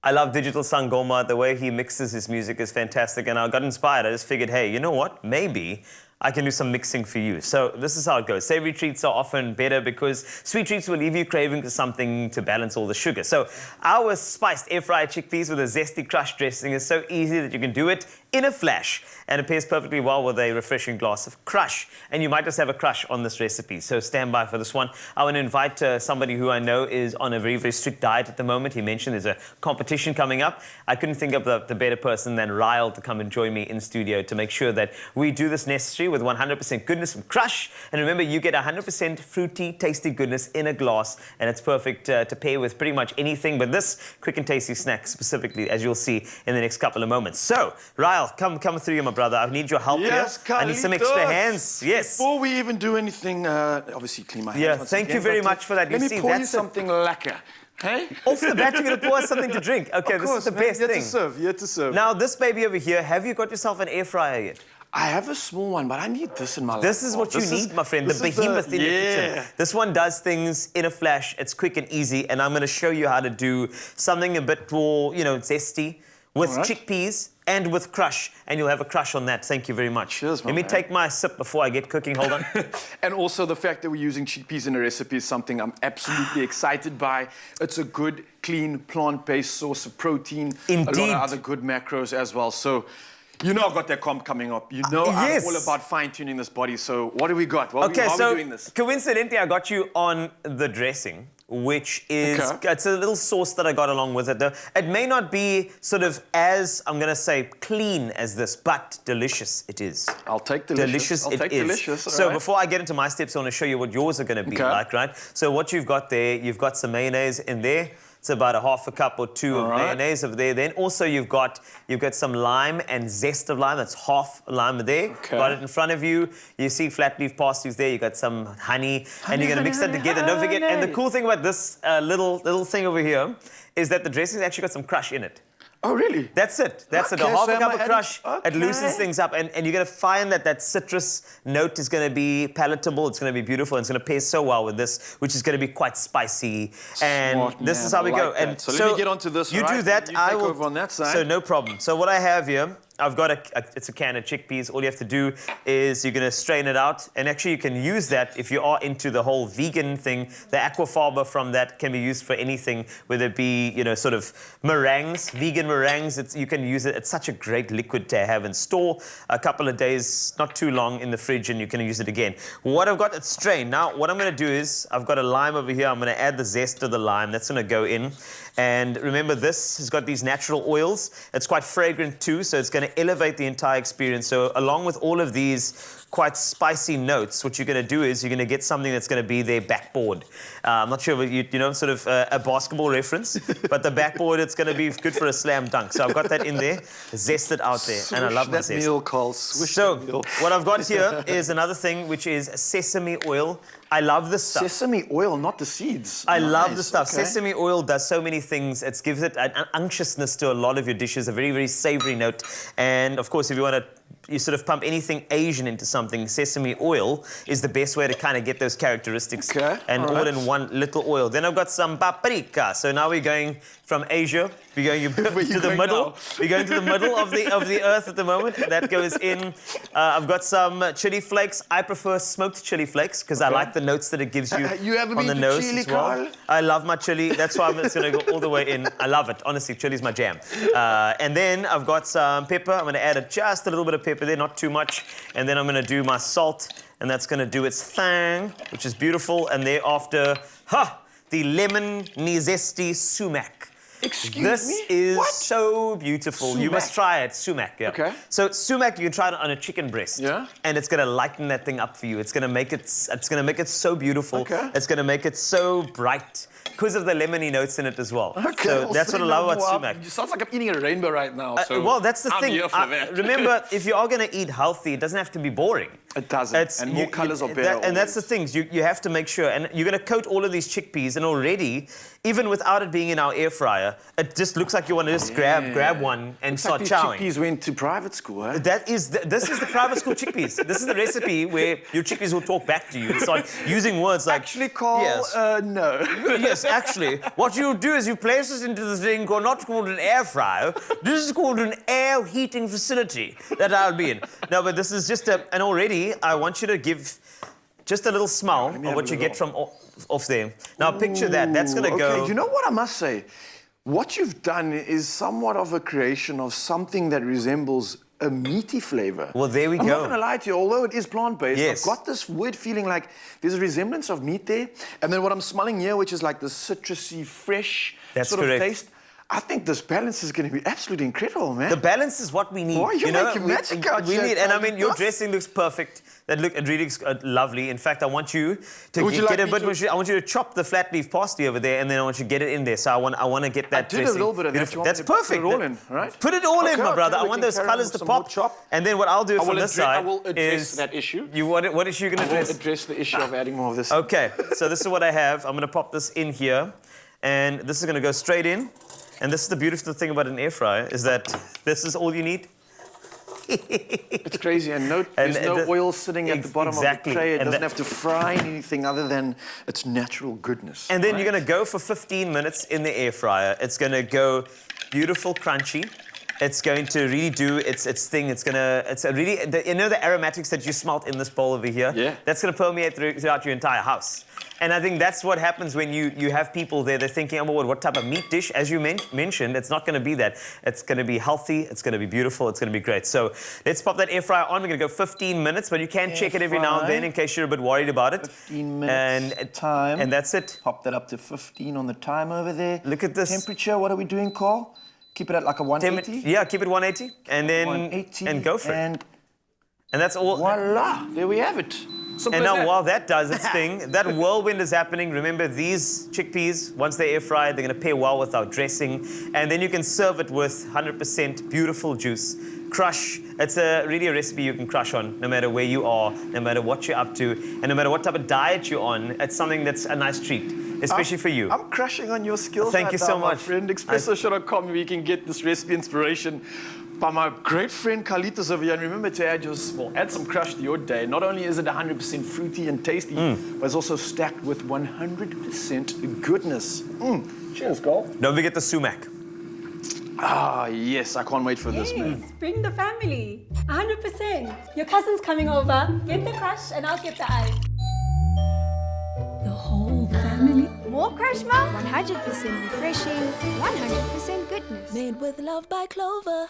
I love Digital Sangoma. The way he mixes his music is fantastic. And I got inspired. I just figured, hey, you know what? Maybe I can do some mixing for you. So this is how it goes. Savory treats are often better because sweet treats will leave you craving for something to balance all the sugar. So our spiced air-fried chickpeas with a zesty Krush dressing is so easy that you can do it in a flash. And it pairs perfectly well with a refreshing glass of Krush. And you might just have a crush on this recipe. So stand by for this one. I want to invite somebody who I know is on a very, very strict diet at the moment. He mentioned there's a competition coming up. I couldn't think of the better person than Ryle to come and join me in studio to make sure that we do this necessary with 100% goodness from Krush. And remember, you get 100% fruity, tasty goodness in a glass, and it's perfect to pair with pretty much anything, but this quick and tasty snack specifically, as you'll see in the next couple of moments. So, Ryle, come through here, my brother. I need your help here. I need some extra hands. Yes. Before we even do anything, obviously clean my hands. Yeah, thank you very much for that. Let me pour you something lekker. Hey? Off the bat, you're going to pour us something to drink. Okay, this is the best thing. Yet to serve. Now, this baby over here, have you got yourself an air fryer yet? I have a small one, but I need this in my life. This is what you need, my friend, the behemoth in your kitchen. This one does things in a flash. It's quick and easy, and I'm going to show you how to do something a bit more, you know, zesty with chickpeas and with Krush, and you'll have a crush on that. Thank you very much. Cheers, Let me take my sip before I get cooking. Hold on. And also the fact that we're using chickpeas in a recipe is something I'm absolutely excited by. It's a good, clean, plant-based source of protein. Indeed. A lot of other good macros as well. So, you know I've got that comp coming up. You know I'm all about fine-tuning this body. So what do we got? How are we doing this? Coincidentally, I got you on the dressing, which is, it's a little sauce that I got along with it. It may not be sort of as, I'm going to say, clean as this, but delicious it is. I'll take delicious. I'll take delicious. So before I get into my steps, I want to show you what yours are going to be like, right? So what you've got there, you've got some mayonnaise in there. It's about a half a cup or two of mayonnaise over there. Then also you've got some lime and zest of lime. That's half lime there. Got it in front of you. You see flat leaf parsley's there. You got some honey, and you're gonna mix that together. Don't forget. And the cool thing about this little thing over here is that the dressing's actually got some Krush in it. Oh, really? That's it. That's it. A half a cup of Krush. It loosens things up. And you're going to find that citrus note is going to be palatable. It's going to be beautiful. And it's going to pair so well with this, which is going to be quite spicy. And this is how we go. And so let me get onto this. You do that. I will take over on that side. So no problem. So what I have here, I've got it's a can of chickpeas. All you have to do is you're going to strain it out. And actually, you can use that if you are into the whole vegan thing. The aquafaba from that can be used for anything, whether it be, you know, sort of meringues, vegan meringues. You can use it. It's such a great liquid to have and store a couple of days, not too long, in the fridge, and you can use it again. What I've got, it's strained. Now, what I'm going to do is I've got a lime over here. I'm going to add the zest of the lime. That's going to go in. And remember, this has got these natural oils. It's quite fragrant too, so it's going to elevate the entire experience. So along with all of these quite spicy notes, what you're going to do is you're going to get something that's going to be their backboard. I'm not sure what you know, sort of a basketball reference, but the backboard, it's going to be good for a slam dunk. So I've got that in there, zested out there, and I love my zest. Meal, Carl. Swish so that meal. What I've got here is another thing, which is sesame oil. I love this stuff. Sesame oil, not the seeds. I love the stuff. Sesame oil does so many things. It gives it an unctuousness to a lot of your dishes, a very, very savory note. And of course, if you want to sort of pump anything Asian into something, sesame oil is the best way to kind of get those characteristics. And all in one little oil. Then I've got some paprika. So now we're going from Asia. We're going to the middle. We're going to the middle of the earth at the moment. That goes in. I've got some chili flakes. I prefer smoked chili flakes because I like the notes that it gives you, on the nose chili, as well. Carl? I love my chili. That's why I'm just going to go all the way in. I love it. Honestly, chili's my jam. And then I've got some pepper. I'm going to add just a little bit of pepper there, not too much. And then I'm going to do my salt, and that's going to do its thing, which is beautiful. And thereafter, the lemon zesty sumac. Excuse me? This is so beautiful. Sumac. You must try it. Sumac, yeah. Okay. So sumac, you can try it on a chicken breast. Yeah. And it's gonna lighten that thing up for you. It's gonna make it so beautiful. Okay. It's gonna make it so bright because of the lemony notes in it as well. Okay. So that's what I love about sumac. It sounds like I'm eating a rainbow right now. So well, that's the I'm thing. here for that. Remember, if you are gonna eat healthy, it doesn't have to be boring. It doesn't. And more colors are better. And that's the things. You have to make sure. And you're going to coat all of these chickpeas. And already, even without it being in our air fryer, it just looks like you want to just grab one and start chowing. Chickpeas went to private school, eh? This is the private school chickpeas. This is the recipe where your chickpeas will talk back to you and start using words like... Actually, Carl, yes. No. Yes, actually. What you do is you place this into this thing not called an air fryer. This is called an air heating facility that I'll be in. No, but this is just and already I want you to give just a little smell of what you get from off there. Now picture that. That's going to go... Okay, you know what I must say? What you've done is somewhat of a creation of something that resembles a meaty flavor. Well, there we go. I'm not going to lie to you, although it is plant-based, yes. I've got this weird feeling like there's a resemblance of meat there. And then what I'm smelling here, which is like the citrusy, fresh sort of taste. I think this balance is going to be absolutely incredible, man. The balance is what we need. Boy, you're making magic out here. And I mean, your dressing looks perfect. It really looks lovely. In fact, I want you to get a bit more. I want you to chop the flat leaf parsley over there, and then I want you to get it in there. So I want to get that dressing. I did a little bit of that. That's perfect. Put it all in, right? Put it all in, my brother. I want those colors to pop. And then what I'll do from this side I will address that issue. What issue are you going to address? I will address the issue of adding more of this. Okay, so this is what I have. I'm going to pop this in here, and this is going to go straight in. And this is the beautiful thing about an air fryer, is that this is all you need. It's crazy, and there's no oil sitting at the bottom of the tray. It doesn't have to fry anything other than its natural goodness. And then you're going to go for 15 minutes in the air fryer. It's going to go beautiful, crunchy. It's going to really do its thing. It's really, you know the aromatics that you smelt in this bowl over here? Yeah. That's going to permeate throughout your entire house. And I think that's what happens when you have people there. They're thinking, oh, what type of meat dish? As you mentioned, it's not going to be that. It's going to be healthy. It's going to be beautiful. It's going to be great. So let's pop that air fryer on. We're going to go 15 minutes, but you can check it every now and then in case you're a bit worried about it. 15 minutes time. And that's it. Pop that up to 15 on the time over there. Look at this. Temperature, what are we doing, Carl? Keep it at like a 180? Yeah, keep it 180. And then 180 and go for it. And that's all. Voila, there we have it. And now while that does its thing, that whirlwind is happening. Remember, these chickpeas, once they're air fried, they're going to pair well with our dressing. And then you can serve it with 100% beautiful juice. Krush, it's really a recipe you can crush on, no matter where you are, no matter what you're up to, and no matter what type of diet you're on. It's something that's a nice treat, especially for you. I'm crushing on your skills. Thank you so much. My friend. Expresso.com, where you can get this recipe inspiration by my great friend Carlitos over here. And remember to add some Krush to your day. Not only is it 100% fruity and tasty, but it's also stacked with 100% goodness. Cheers, Carl. Don't forget the sumac. Ah, yes, I can't wait for this, man. Bring the family. 100%. Your cousin's coming over. Get the Krush and I'll get the ice. The whole family. More Krush, Mom? 100% refreshing, 100% goodness. Made with love by Clover.